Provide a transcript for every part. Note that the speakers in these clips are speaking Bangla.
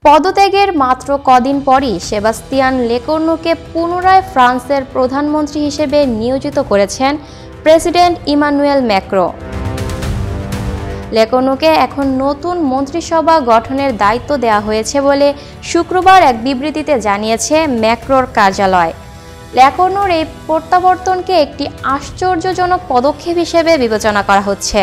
পদত্যাগের মাত্র কদিন পরই সেবাস্তিয়ান লেকর্নুকে পুনরায় ফ্রান্সের প্রধানমন্ত্রী হিসেবে নিয়োজিত করেছেন প্রেসিডেন্ট ইমানুয়েল ম্যাক্রো। লেকর্নুকে এখন নতুন মন্ত্রিসভা গঠনের দায়িত্ব দেওয়া হয়েছে বলে শুক্রবার এক বিবৃতিতে জানিয়েছে ম্যাক্রোর কার্যালয়। লেকর্নুর এই প্রত্যাবর্তনকে একটি আশ্চর্যজনক পদক্ষেপ হিসেবে বিবেচনা করা হচ্ছে।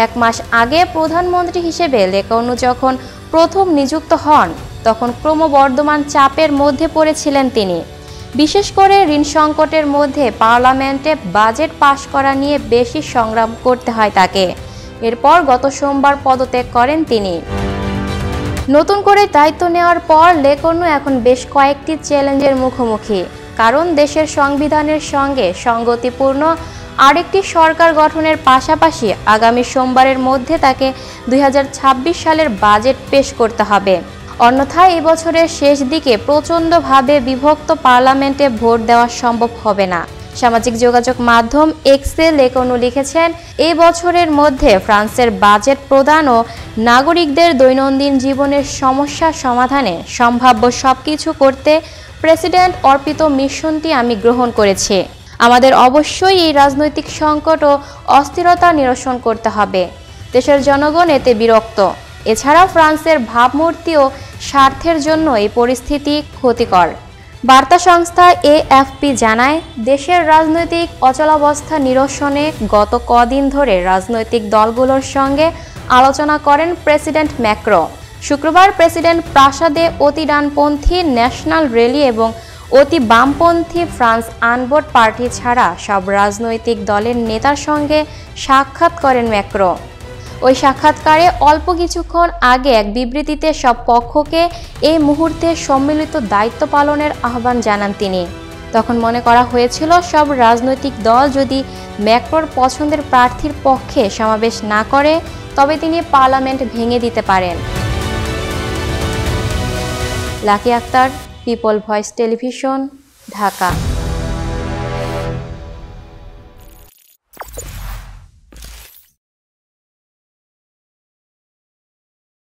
এক মাস আগে প্রধানমন্ত্রী হিসেবে লেকর্নু যখন প্রথম নিযুক্ত হন তখন ক্রমবর্ধমান চাপের মধ্যে পড়েছিলেন তিনি। বিশেষ করে ঋণ সংকটের মধ্যে পার্লামেন্টে বাজেট পাশ করা নিয়ে বেশি সংগ্রাম করতে হয় তাকে। এরপর গত সোমবার পদত্যাগ করেন তিনি। নতুন করে দায়িত্ব নেওয়ার পর লেকর্নু এখন বেশ কয়েকটি চ্যালেঞ্জের মুখোমুখি, কারণ দেশের সংবিধানের সঙ্গে সঙ্গতিপূর্ণ আরেকটি সরকার গঠনের পাশাপাশি আগামী সোমবারের মধ্যে তাকে 2026 সালের বাজেট পেশ করতে হবে। অন্যথায় এই বছরের শেষ দিকে প্রচণ্ডভাবে বিভক্ত পার্লামেন্টে ভোট দেওয়া সম্ভব হবে না। সামাজিক যোগাযোগ মাধ্যম এক্সে লেকর্নু লিখেছেন, এই বছরের মধ্যে ফ্রান্সের বাজেট প্রদান ও নাগরিকদের দৈনন্দিন জীবনের সমস্যা সমাধানে সম্ভাব্য সবকিছু করতে প্রেসিডেন্ট অর্পিত মিশনটি আমি গ্রহণ করেছি। আমাদের অবশ্যই এই রাজনৈতিক সংকট ও অস্থিরতা নিরসন করতে হবে। দেশের জনগণ এতে বিরক্ত। এছাড়া ফ্রান্সের ভাবমূর্তি ও স্বার্থের জন্য এই পরিস্থিতি ক্ষতিকর। বার্তা সংস্থা এএফপি জানায়, দেশের রাজনৈতিক অচলাবস্থা নিরসনে গত কদিন ধরে রাজনৈতিক দলগুলোর সঙ্গে আলোচনা করেন প্রেসিডেন্ট ম্যাক্রো। শুক্রবার প্রেসিডেন্ট প্রাসাদে অতি ডানপন্থী ন্যাশনাল র্যালি এবং অতি বামপন্থী ফ্রান্স আনবোর্ড পার্টি ছাড়া সব রাজনৈতিক দলের নেতার সঙ্গে সাক্ষাৎ করেন ম্যাক্রো। ওই সাক্ষাৎকারে অল্প কিছুক্ষণ আগে এক বিবৃতিতে সব পক্ষকে এই মুহূর্তে সম্মিলিত দায়িত্ব পালনের আহ্বান জানান তিনি। তখন মনে করা হয়েছিল সব রাজনৈতিক দল যদি ম্যাক্রোর পছন্দের প্রার্থীর পক্ষে সমাবেশ না করে তবে তিনি পার্লামেন্ট ভেঙে দিতে পারেন। Lucky Akhter, people voice television, Dhaka.